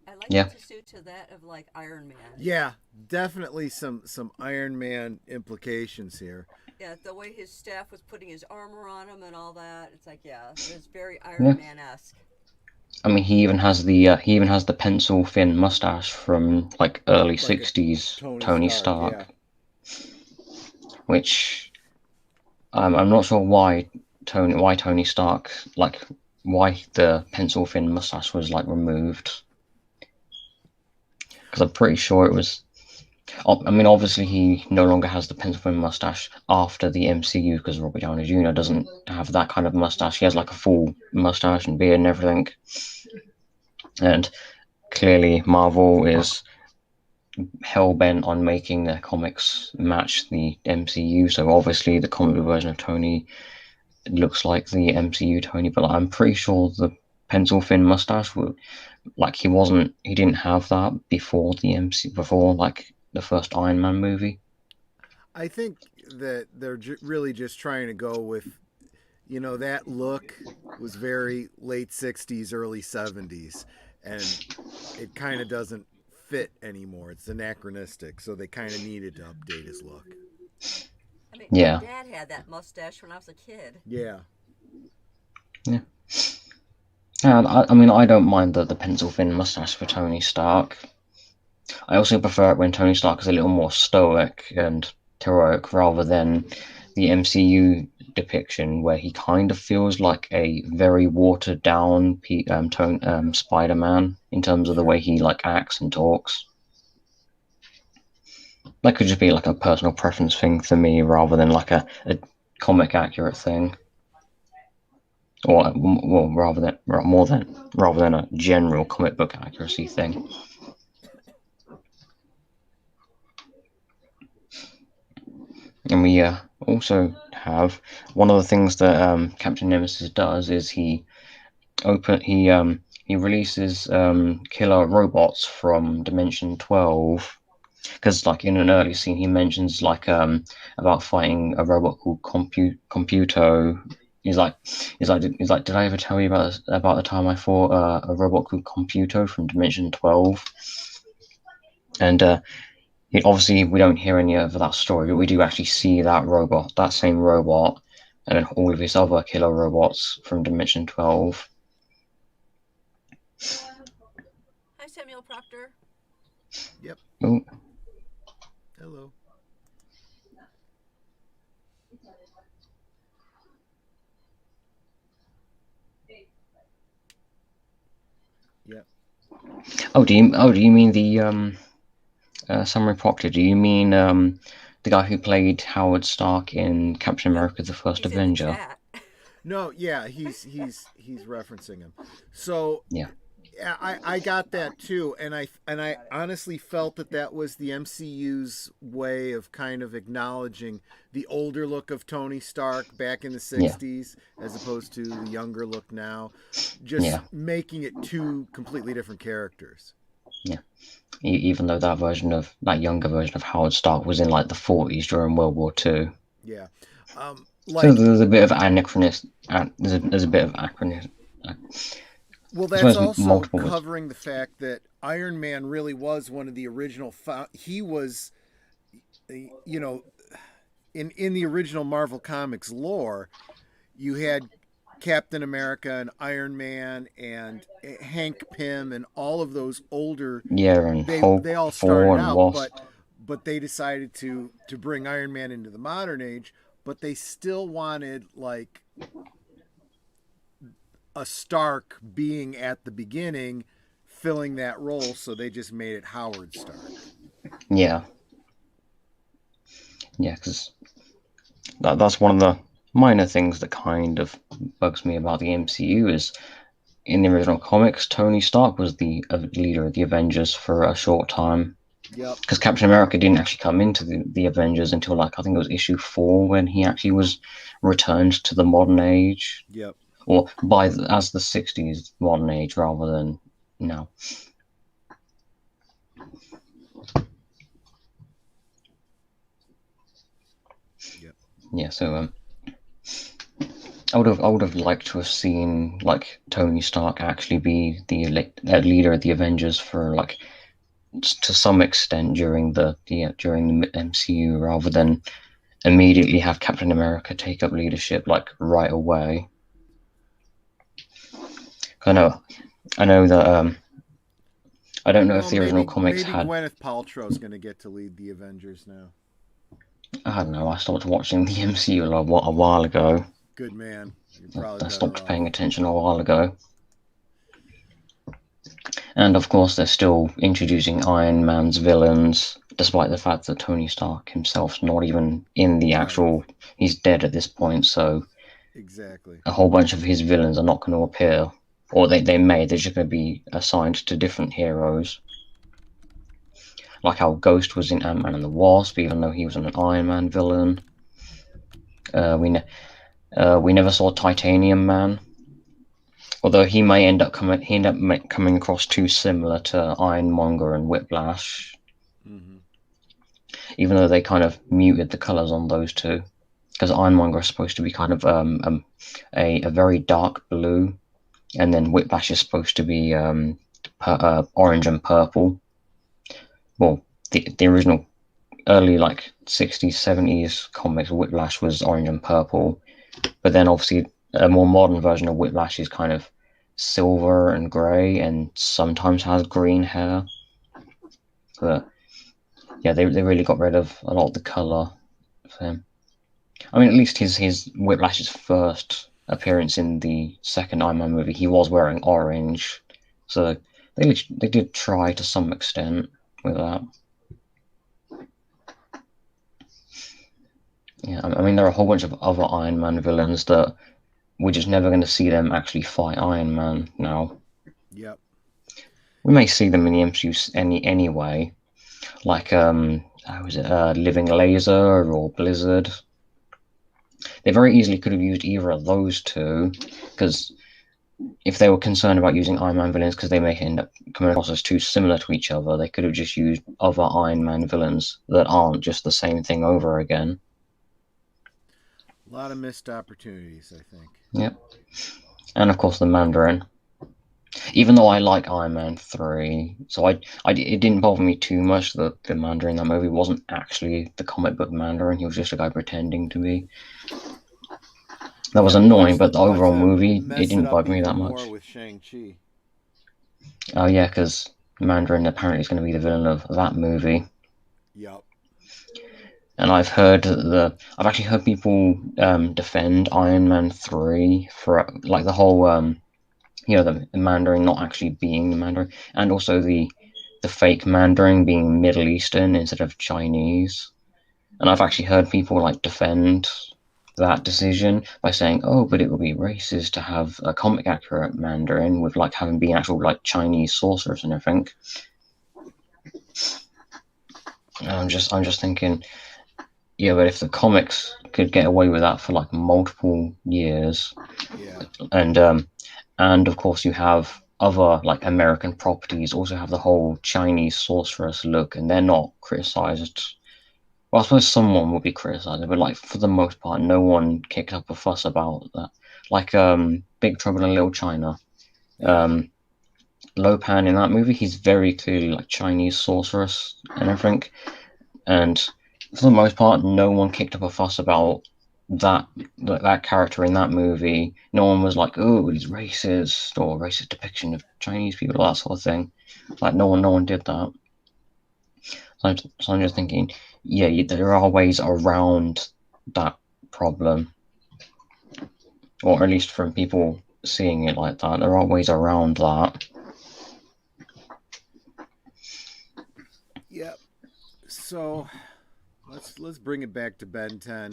I likened Yeah. Tasu to that of like Iron Man. Yeah, definitely some Iron Man implications here. Yeah, the way his staff was putting his armor on him and all that. It's like, yeah, it was very Yeah. Iron Man esque. I mean, he even has the pencil thin mustache from like early Like a '60s Tony Tony Stark, yeah. Stark, which I'm not sure why Tony Stark, like, why the pencil thin mustache was like removed, because I'm pretty sure it was. I mean, obviously he no longer has the pencil thin mustache after the MCU because Robert Downey Jr. doesn't have that kind of mustache. He has like a full mustache and beard and everything, and clearly Marvel is hell bent on making their comics match the MCU. So obviously the comic book version of Tony looks like the MCU Tony, but I'm pretty sure the pencil thin mustache would, like, he didn't have that before the before like the first Iron Man movie. I think that they're really just trying to go with, that look was very late 60s, early 70s, and it kind of doesn't fit anymore. It's anachronistic, so they kind of needed to update his look. I mean, my Yeah, dad had that mustache when I was a kid. Yeah. yeah. And I mean, I don't mind the pencil thin mustache for Tony Stark. I also prefer it when Tony Stark is a little more stoic and heroic rather than the MCU depiction where he kind of feels like a very watered down Spider-Man in terms of the way Sure. he like acts and talks. That could just be like a personal preference thing for me rather than like a comic accurate thing, or well, rather than a general comic book accuracy thing. And we also have one of the things that Captain Nemesis does is he releases killer robots from Dimension 12, because like in an early scene he mentions like about fighting a robot called Computo. He's like, did I ever tell you about the time I fought a robot called Computo from Dimension 12? And obviously we don't hear any of that story, but we do actually see that same robot, and all of his other killer robots from Dimension 12. Hi, Samuel Proctor. Yep. Oh, Hello. Yep. do you mean the Samurai Proctor? Do you mean the guy who played Howard Stark in Captain Yep, America: The First he's in the Avenger? chat. No, yeah, he's referencing him. So Yeah, yeah, I got that too, and I honestly felt that that was the MCU's way of kind of acknowledging the older look of Tony Stark back in the yeah, '60s as opposed to the younger look now, just yeah, making it two completely different characters. yeah. Even though that younger version of Howard Stark was in like the '40s during World War II. Yeah, So like, there's a bit of anachronism. There's a bit of anachronism. I well, that's suppose also multiple words. covering the fact that Iron Man really was one of the original. He was, you know, in the original Marvel Comics lore, you had Captain America and Iron Man and Hank Pym and all of those older. Yeah, and They Hulk, all Thor, started and out, Wasp. but they decided to bring Iron Man into the modern age, but they still wanted like a Stark being at the beginning filling that role, so they just made it Howard Stark. Yeah, yeah, because that's one of the minor things that kind of bugs me about the MCU is in the original comics, Tony Stark was the leader of the Avengers for a short time. Yep. Because Captain America didn't actually come into the Avengers until like I think it was issue 4 when he actually was returned to the modern age, Yep. or as the '60s modern age rather than now. Yep. Yeah, so I would have liked to have seen like Tony Stark actually be the leader of the Avengers for like to some extent during during the MCU, rather than immediately have Captain America take up leadership like right away. I know that I don't know if the original comics maybe had. Gwyneth Paltrow's going to get to lead the Avengers now. I don't know. I stopped watching the MCU a while ago. Good man. You're probably I better stopped off. paying attention a while ago. And of course, they're still introducing Iron Man's villains, despite the fact that Tony Stark himself's not even in the actual. Right. He's dead at this point, so exactly. A whole bunch of his villains are not going to appear, or they may. They're just going to be assigned to different heroes. Like how Ghost was in Ant-Man and the Wasp, even though he was an Iron Man villain. We never saw Titanium Man, although he ended up coming across too similar to Ironmonger and Whiplash. Mm-hmm. Even though they kind of muted the colors on those two, because Ironmonger is supposed to be kind of a very dark blue, and then Whiplash is supposed to be orange and purple. Well, the original early like 60s, 70s comics, Whiplash was orange and purple, but then obviously a more modern version of Whiplash is kind of silver and grey and sometimes has green hair. But yeah, they really got rid of a lot of the colour for him. I mean, at least his Whiplash's first appearance in the second Iron Man movie, he was wearing orange, so they did try to some extent with that. Yeah, I mean, there are a whole bunch of other Iron Man villains that we're just never going to see them actually fight Iron Man now. Yep. We may see them in the MCU anyway, like Living Laser or Blizzard. They very easily could have used either of those two, because if they were concerned about using Iron Man villains because they may end up coming across as too similar to each other, they could have just used other Iron Man villains that aren't just the same thing over again. A lot of missed opportunities, I think. Yep. And of course the Mandarin. Even though I like Iron Man 3, so it didn't bother me too much that the Mandarin in that movie wasn't actually the comic book Mandarin. He was just a guy pretending to be. That was annoying, but the overall movie, it didn't bug me that much. More with Shang-Chi. Oh yeah, because Mandarin apparently is going to be the villain of that movie. Yep. And I've actually heard people defend Iron Man 3 for like the whole the Mandarin not actually being the Mandarin, and also the fake Mandarin being Middle Eastern instead of Chinese. And I've actually heard people like defend that decision by saying, oh, but it would be racist to have a comic accurate Mandarin with like having been actual like Chinese sorcerers and everything. And I'm just thinking, yeah, but if the comics could get away with that for like multiple years, yeah, and of course you have other like American properties also have the whole Chinese sorceress look, and they're not criticized. Well, I suppose someone would be criticized, but like for the most part, no one kicked up a fuss about that. Like Big Trouble in Little China, Lopan in that movie, he's very clearly like Chinese sorceress and everything, and for the most part, no one kicked up a fuss about that character in that movie. No one was like, oh, he's racist or racist depiction of Chinese people, that sort of thing. Like no one did that. So I'm just thinking, yeah, there are ways around that problem, or at least from people seeing it like that, there are ways around that. Yep. So let's bring it back to Ben 10.